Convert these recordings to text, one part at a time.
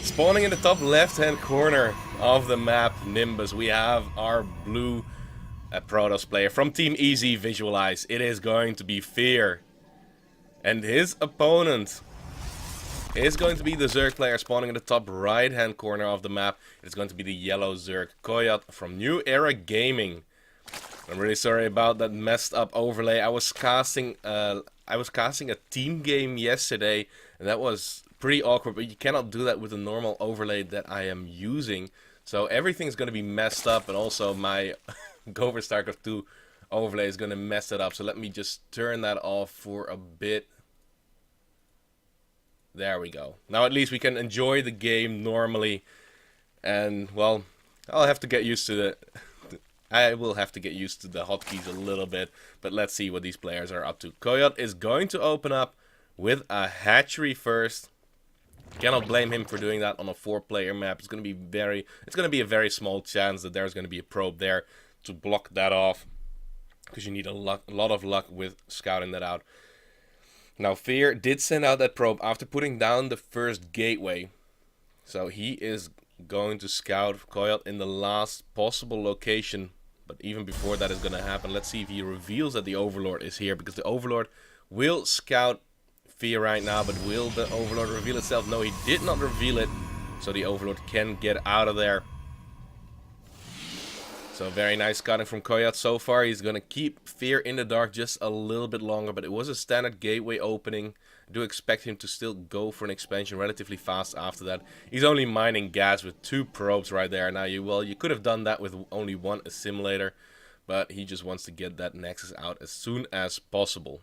Spawning in the top left-hand corner of the map, Nimbus, we have our blue Protoss player from Team Easy Visualize. It is going to be Fear. And his opponent is going to be the Zerg player spawning in the top right-hand corner of the map. It's going to be the yellow Era.Koyot from New Era Gaming. I'm really sorry about that messed up overlay. I was casting a team game yesterday, and that was pretty awkward, but you cannot do that with the normal overlay that I am using. So everything's going to be messed up, and also my Go4sc2 overlay is going to mess it up. So let me just turn that off for a bit. There we go. Now at least we can enjoy the game normally. And, well, I'll have to get used to the... I will have to get used to the hotkeys a little bit. But let's see what these players are up to. Koyot is going to open up with a hatchery first. Cannot blame him for doing that on a 4-player map. It's going to be a very small chance that there's going to be a probe there to block that off, because you need a lot of luck with scouting that out. Now Fear did send out that probe after putting down the first gateway, so he is going to scout Koyot in the last possible location. But even before that is going to happen, let's see if he reveals that the Overlord is here, because the Overlord will scout Fear right now. But will the Overlord reveal itself? No, he did not reveal it, so the Overlord can get out of there. So very nice scouting from Koyot so far. He's going to keep Fear in the dark just a little bit longer, but it was a standard gateway opening. I do expect him to still go for an expansion relatively fast after that. He's only mining gas with 2 probes right there. Now, you could have done that with only 1 assimilator, but he just wants to get that Nexus out as soon as possible.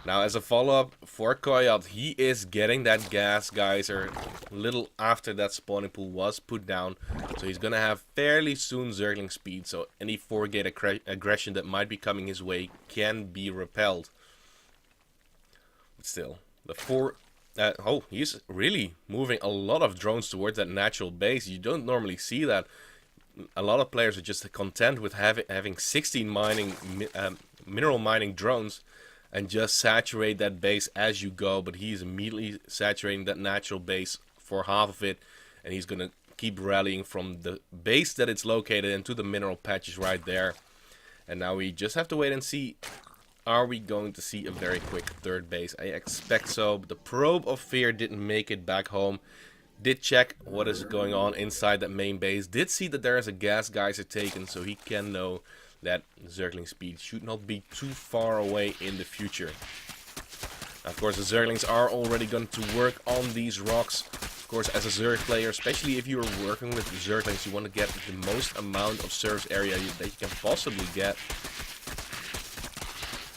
Now, as a follow-up for Koyot, he is getting that gas geyser a little after that spawning pool was put down. So he's going to have fairly soon Zergling speed. So any 4-gate aggression that might be coming his way can be repelled. But still, oh, he's really moving a lot of drones towards that natural base. You don't normally see that. A lot of players are just content with having 16 mineral mining drones and just saturate that base as you go. But he's immediately saturating that natural base for half of it, and he's gonna keep rallying from the base that it's located into the mineral patches right there. And now we just have to wait and see, are we going to see a very quick 3rd base? I expect so, but the probe of Fear didn't make it back home. Did check what is going on inside that main base, did see that there is a gas geyser taken, so he can know that Zergling speed should not be too far away in the future. Of course, the Zerglings are already going to work on these rocks. Of course, as a Zerg player, especially if you're working with Zerglings, you want to get the most amount of surface area that you can possibly get.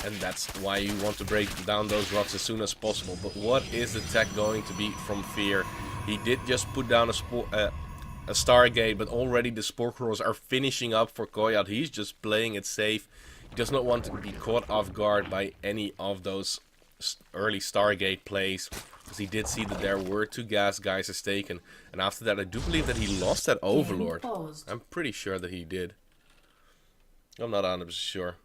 And that's why you want to break down those rocks as soon as possible. But what is the tech going to be from Fear? He did just put down a Stargate, but already the Spore Crawlers are finishing up for Koyot. He's just playing it safe. He does not want to be caught off guard by any of those early Stargate plays, because he did see that there were 2 gas geysers taken. And after that, I do believe that he lost that Overlord. I'm pretty sure that he did. I'm not 100% sure.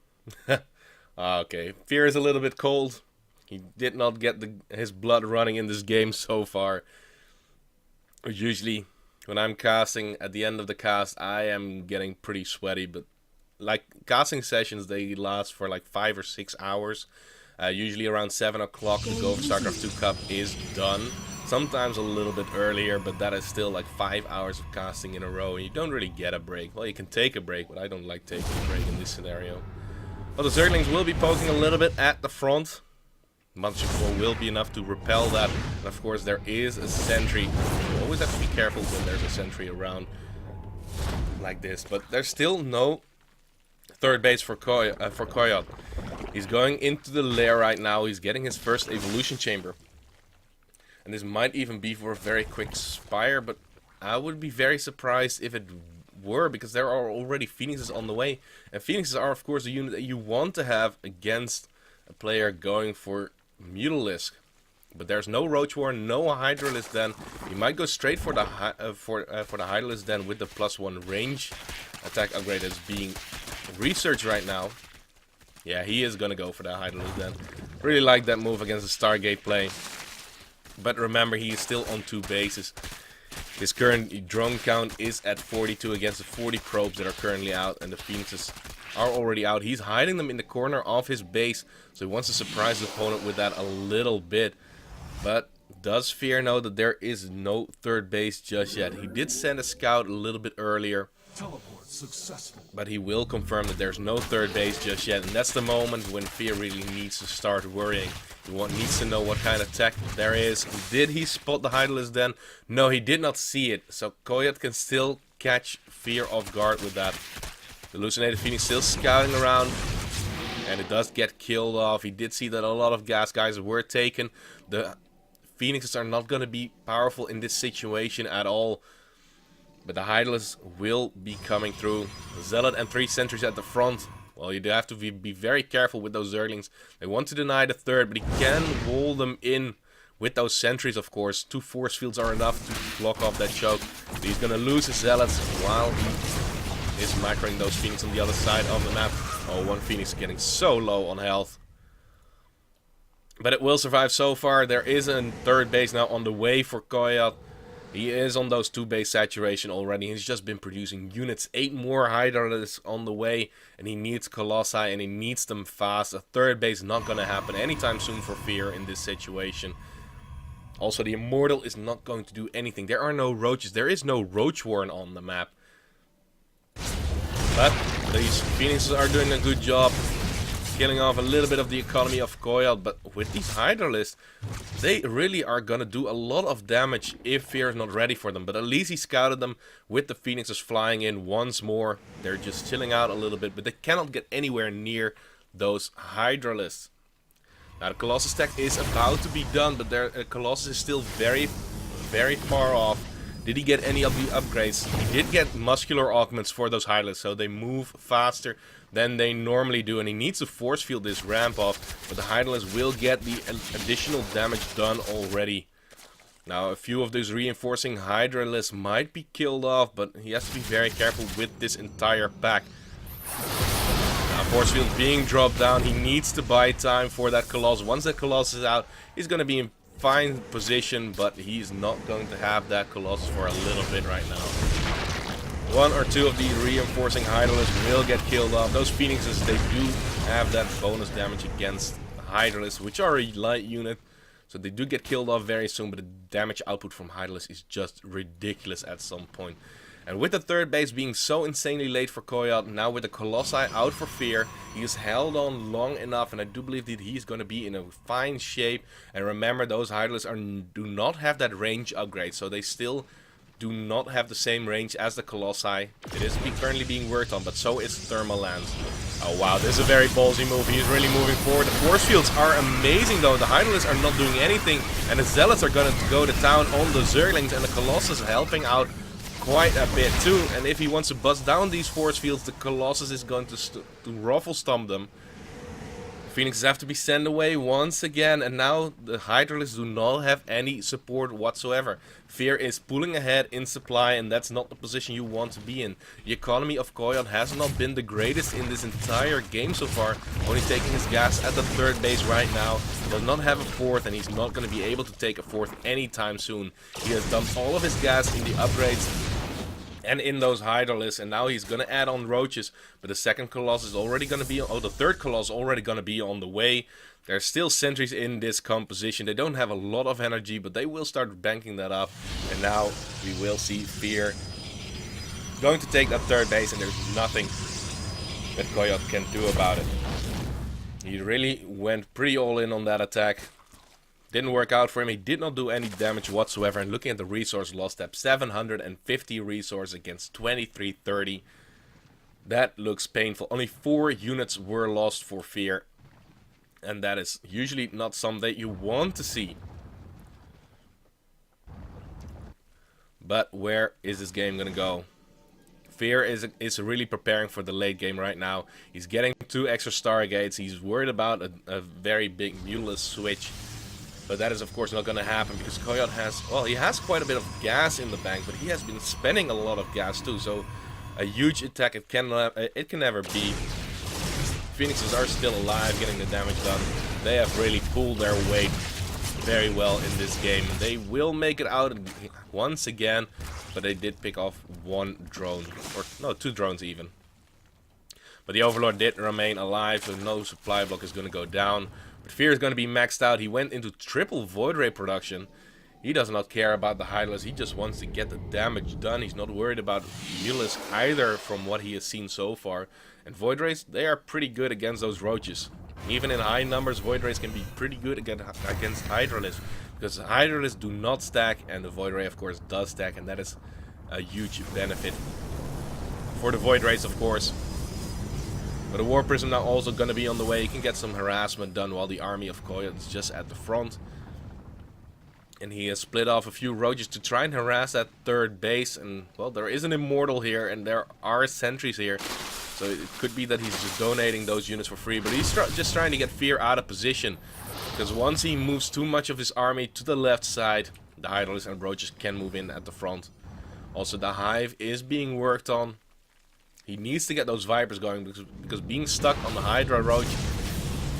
Okay, Fear is a little bit cold. He did not get his blood running in this game so far. Usually, when I'm casting, at the end of the cast, I am getting pretty sweaty, but like casting sessions, they last for like 5 or 6 hours. Usually around 7 o'clock, the Go4sc2 Cup is done. Sometimes a little bit earlier, but that is still like 5 hours of casting in a row, and you don't really get a break. Well, you can take a break, but I don't like taking a break in this scenario. Well, the Zerglings will be poking a little bit at the front. Monster Core will be enough to repel that. And of course, there is a sentry. You always have to be careful when there's a sentry around like this. But there's still no 3rd base for Koyot. He's going into the lair right now. He's getting his first evolution chamber. And this might even be for a very quick spire, but I would be very surprised if it were, because there are already Phoenixes on the way. And Phoenixes are, of course, a unit that you want to have against a player going for Mutalisk. But there's no Roach Warren, no Hydralisk Den. He might go straight for the Hydralisk Den with the +1 range attack upgrade that's being researched right now. Yeah, he is gonna go for that Hydralisk Den. Really like that move against the Stargate play. But remember, he is still on 2 bases. His current drone count is at 42 against the 40 probes that are currently out, and the Phoenixes are already out. He's hiding them in the corner of his base, so he wants to surprise the opponent with that a little bit. But does Fear know that there is no 3rd base just yet? He did send a scout a little bit earlier, but he will confirm that there's no 3rd base just yet, and that's the moment when Fear really needs to start worrying. He needs to know what kind of tech there is. Did he spot the Hydralisk then? No, he did not see it, so Koyot can still catch Fear off guard with that. The Hallucinated Phoenix still scouting around, and it does get killed off. He did see that a lot of gas guys were taken. The Phoenixes are not going to be powerful in this situation at all. But the Hydralisk will be coming through. Zealot and 3 sentries at the front. Well, you do have to be very careful with those Zerglings. They want to deny the 3rd, but he can wall them in with those sentries, of course. 2 force fields are enough to block off that choke. But he's going to lose his Zealots while he is macroing those Phoenix on the other side of the map. Oh, one Phoenix getting so low on health. But it will survive so far. There is a 3rd base now on the way for Koyot. He is on those 2 base saturation already. He's just been producing units. 8 more Hydralisks on the way. And he needs Colossi, and he needs them fast. A 3rd base not going to happen anytime soon for Fear in this situation. Also, the Immortal is not going to do anything. There are no roaches. There is no Roach Warren on the map. But these Phoenixes are doing a good job killing off a little bit of the economy of Koyot. But with these Hydralisks, they really are gonna do a lot of damage if Fear is not ready for them. But at least he scouted them with the Phoenixes flying in once more. They're just chilling out a little bit, but they cannot get anywhere near those Hydralisks. Now the Colossus tech is about to be done, but their Colossus is still very, very far off. Did he get any of the upgrades? He did get muscular augments for those Hydralisks, so they move faster than they normally do, and he needs to force field this ramp off, but the Hydralisk will get the additional damage done already. Now a few of those reinforcing Hydralisks might be killed off, but he has to be very careful with this entire pack. Now force field being dropped down, he needs to buy time for that Colossus. Once that Colossus is out, he's going to be in fine position, but he's not going to have that Colossus for a little bit right now. 1 or 2 of these reinforcing Hydralisks will get killed off. Those Phoenixes, they do have that bonus damage against Hydralisks, which are a light unit. So they do get killed off very soon, but the damage output from Hydralisks is just ridiculous at some point. And with the 3rd base being so insanely late for Koyot, now with the Colossi out for Fear, he has held on long enough, and I do believe that he's going to be in a fine shape. And remember, those Hydralisks do not have that range upgrade, so they still do not have the same range as the Colossi. It is currently being worked on, but so is Thermal Lance. Oh wow, this is a very ballsy move. He is really moving forward. The force fields are amazing though. The Hydralisks are not doing anything, and the Zealots are going to go to town on the Zerglings, and the Colossus helping out quite a bit too. And if he wants to bust down these force fields, the Colossus is going to ruffle stomp them. Phoenixes have to be sent away once again, and now the Hydralisks do not have any support whatsoever. Fear is pulling ahead in supply, and that's not the position you want to be in. The economy of Koyot has not been the greatest in this entire game so far, only taking his gas at the 3rd base right now. He does not have a 4th, and he's not going to be able to take a 4th anytime soon. He has dumped all of his gas in the upgrades and in those Hydralisks, and now he's gonna add on roaches. But the 2nd Colossus is already gonna be the 3rd Colossus is already gonna be on the way. There's still sentries in this composition. They don't have a lot of energy, but they will start banking that up. And now we will see Fear going to take that 3rd base, and there's nothing that Koyot can do about it. He really went pretty all in on that attack. Didn't work out for him. He did not do any damage whatsoever. And looking at the resource loss tab, 750 resource against 2330. That looks painful. Only 4 units were lost for Fear. And that is usually not something that you want to see. But where is this game going to go? Fear is really preparing for the late game right now. He's getting 2 extra Stargates. He's worried about a very big Mulus switch. But that is of course not going to happen because Koyot has, well, he has quite a bit of gas in the bank, but he has been spending a lot of gas too. So a huge attack it can never be. Phoenixes are still alive, getting the damage done. They have really pulled their weight very well in this game. They will make it out once again, but they did pick off one drone, or no, 2 drones even. But the Overlord did remain alive, so no supply block is going to go down. But Fear is going to be maxed out. He went into triple Void Ray production. He does not care about the Hydralisk, he just wants to get the damage done. He's not worried about Hydralisk either from what he has seen so far. And Void Rays, they are pretty good against those roaches. Even in high numbers, Void Rays can be pretty good against Hydralisk. Because Hydralisk do not stack, and the Void Ray of course does stack, and that is a huge benefit for the Void Rays of course. But the War Prism now also going to be on the way. He can get some harassment done while the army of Koyot is just at the front. And he has split off a few roaches to try and harass that 3rd base. And, well, there is an Immortal here, and there are sentries here. So it could be that he's just donating those units for free. But he's just trying to get Fear out of position. Because once he moves too much of his army to the left side, the Hydralisk and roaches can move in at the front. Also, the Hive is being worked on. He needs to get those Vipers going, because being stuck on the Hydra Roach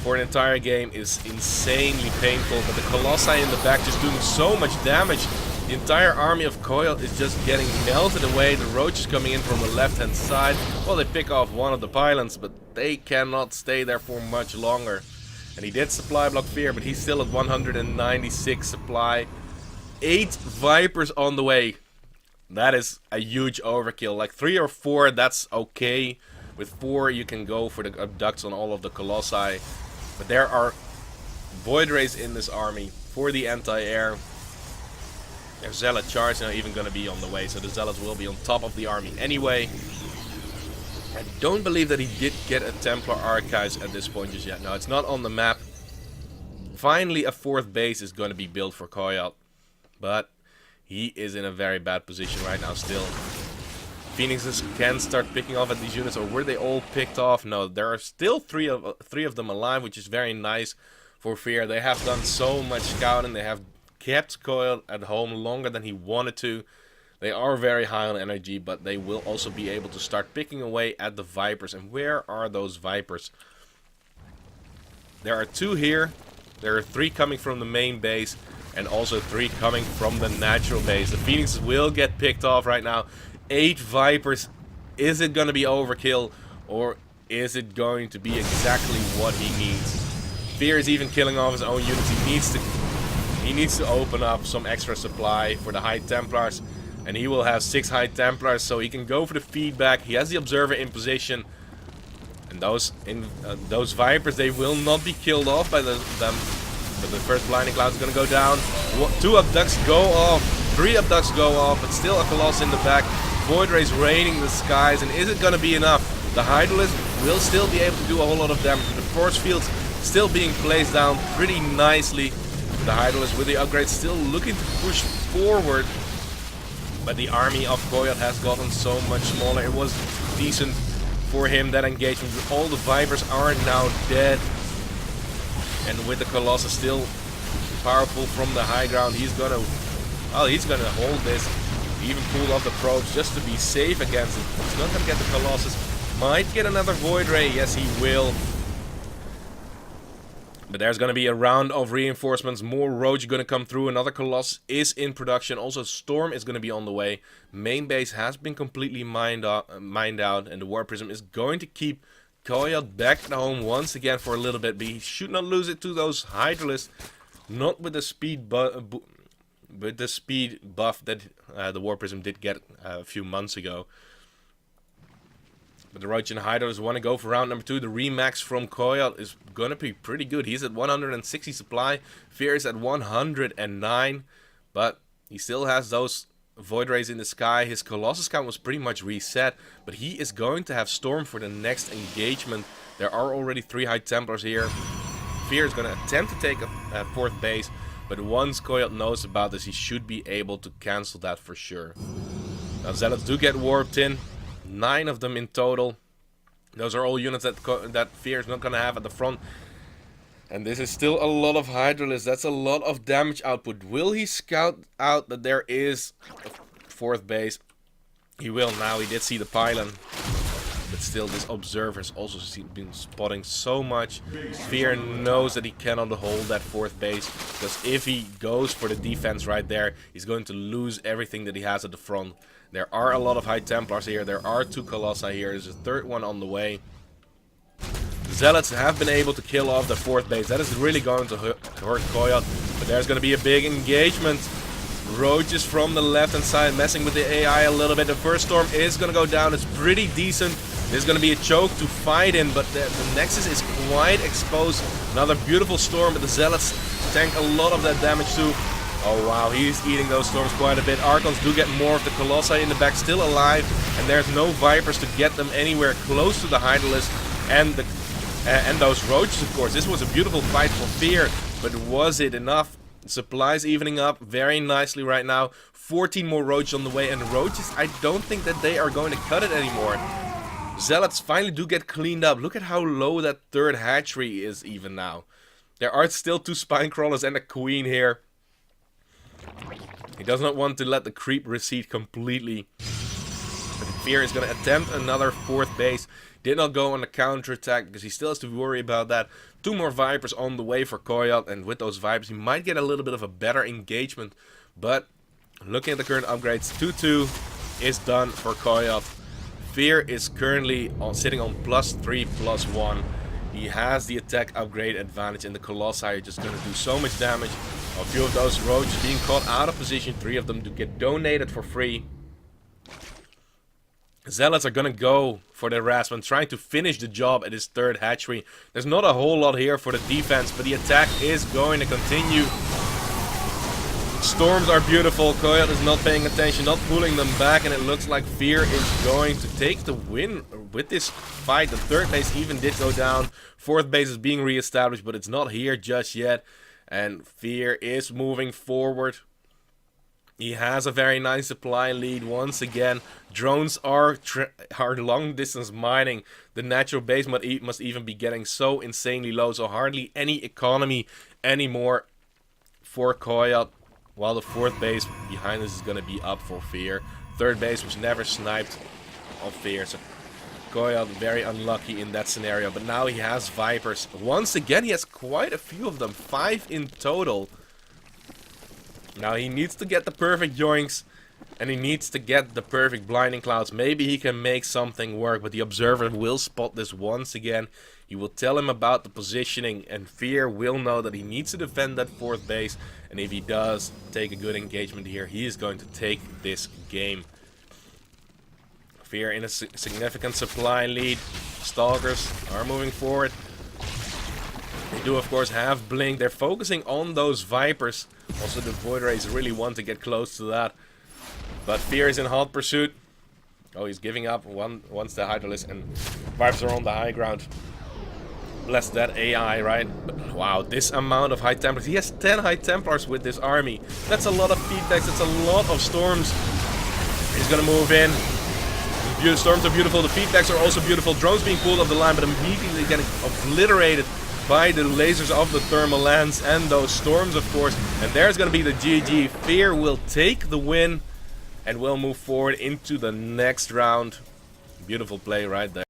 for an entire game is insanely painful. But the Colossi in the back just doing so much damage. The entire army of Koyot is just getting melted away. The Roach is coming in from the left hand side. Well, they pick off one of the pylons, but they cannot stay there for much longer. And he did supply block Fear, but he's still at 196 supply. 8 Vipers on the way. That is a huge overkill. Like 3 or 4, that's okay. With 4, you can go for the abducts on all of the Colossi. But there are Void Rays in this army for the anti-air. Their Zealot charge now even going to be on the way. So the Zealots will be on top of the army anyway. I don't believe that he did get a Templar Archives at this point just yet. No, it's not on the map. Finally, a 4th base is going to be built for Koyot. But he is in a very bad position right now still. Phoenixes can start picking off at these units, or were they all picked off? No, there are still three of them alive, which is very nice for Fear. They have done so much scouting. They have kept Koyot at home longer than he wanted to. They are very high on energy, but they will also be able to start picking away at the Vipers. And where are those Vipers? There are 2 here. There are 3 coming from the main base, and also 3 coming from the natural base. The Phoenixes will get picked off right now. 8 Vipers. Is it going to be overkill, or is it going to be exactly what he needs? Fear is even killing off his own units. He needs to open up some extra supply for the High Templars, and he will have 6 High Templars, so he can go for the feedback. He has the Observer in position, and those Vipers, they will not be killed off by them. But the first Blinding Cloud is going to go down. 2 abducts go off. 3 abducts go off, but still a Colossus in the back. Void Rays raining the skies, and is it going to be enough? The Hydralisk will still be able to do a whole lot of damage. The force fields still being placed down pretty nicely. The Hydralisk with the upgrades still looking to push forward. But the army of Koyot has gotten so much smaller. It was decent for him, that engagement. All the Vipers are now dead. And with the Colossus still powerful from the high ground, he's gonna hold this. He even pulled off the probes just to be safe against it. He's not gonna get the Colossus. Might get another Void Ray. Yes, he will. But there's gonna be a round of reinforcements. More Roach gonna come through. Another Colossus is in production. Also, Storm is gonna be on the way. Main base has been completely mined out, and the War Prism is going to keep Koyot back at home once again for a little bit, but he should not lose it to those Hydralisks. Not with the speed buff that the War Prism did get a few months ago. But the Roach and Hydralisks want to go for round number 2. The Remax from Koyot is going to be pretty good. He's at 160 supply. Fear is at 109. But he still has those Void Rays in the sky. His Colossus count was pretty much reset, but he is going to have Storm for the next engagement. There are already 3 High Templars here. Fear is going to attempt to take a 4th base, but once Koyot knows about this, he should be able to cancel that for sure. Now Zealots do get warped in, 9 of them in total. Those are all units that Fear is not going to have at the front. And this is still a lot of Hydralisks. That's a lot of damage output. Will he scout out that there is a 4th base? He will now. He did see the pylon. But still, this Observer's also been spotting so much. Fear knows that he cannot hold that 4th base, because if he goes for the defense right there, he's going to lose everything that he has at the front. There are a lot of High Templars here, there are 2 Colossi here, there's a 3rd one on the way. Zealots have been able to kill off the 4th base. That is really going to hurt Koyot, but there's going to be a big engagement. Roaches from the left-hand side messing with the AI a little bit. The first storm is going to go down. It's pretty decent. There's going to be a choke to fight in, but the Nexus is quite exposed. Another beautiful storm, but the Zealots tank a lot of that damage too. Oh wow, he's eating those storms quite a bit. Archons do get more of the Colossi in the back, still alive, and there's no Vipers to get them anywhere close to the Hydralisk and those Roaches, of course. This was a beautiful fight for Fear, but was it enough? Supplies evening up very nicely right now. 14 more Roaches on the way, and Roaches, I don't think that they are going to cut it anymore. Zealots finally do get cleaned up. Look at how low that 3rd hatchery is even now. There are still 2 Spine Crawlers and a Queen here. He does not want to let the creep recede completely. But Fear is going to attempt another 4th base. Did not go on the counter-attack because he still has to worry about that. 2 more Vipers on the way for Koyot, and with those Vipers he might get a little bit of a better engagement. But looking at the current upgrades, 2-2 is done for Koyot. Fear is currently sitting on +3, +1. He has the attack upgrade advantage, and the Colossi are just going to do so much damage. A few of those Roaches being caught out of position, 3 of them to get donated for free. Zealots are gonna go for the harassment, trying to finish the job at his 3rd hatchery. There's not a whole lot here for the defense, but the attack is going to continue. Storms are beautiful. Koyot is not paying attention, not pulling them back, and it looks like Fear is going to take the win with this fight. The 3rd base even did go down. 4th base is being re-established, but it's not here just yet. And Fear is moving forward. He has a very nice supply lead once again. Drones are long distance mining. The natural base must even be getting so insanely low, so hardly any economy anymore for Koyot. While the 4th base behind us is going to be up for Fear. 3rd base was never sniped of Fear, so Koyot very unlucky in that scenario. But now he has Vipers. Once again, he has quite a few of them, 5 in total. Now he needs to get the perfect yoinks, and he needs to get the perfect blinding clouds. Maybe he can make something work, but the Observer will spot this once again. He will tell him about the positioning, and Fear will know that he needs to defend that 4th base. And if he does take a good engagement here, he is going to take this game. Fear in a significant supply lead. Stalkers are moving forward. They do, of course, have Blink. They're focusing on those Vipers. Also, the Void Rays really want to get close to that. But Fear is in hot pursuit. Oh, he's giving up once the Hydralisk and Vipers are on the high ground. Bless that AI, right? But, wow, this amount of High Templars. He has 10 High Templars with this army. That's a lot of feedbacks. That's a lot of storms. He's gonna move in. The storms are beautiful. The feedbacks are also beautiful. Drones being pulled off the line, but immediately getting obliterated by the lasers of the thermal lance and those storms, of course. And there's going to be the GG. Fear will take the win and will move forward into the next round. Beautiful play right there.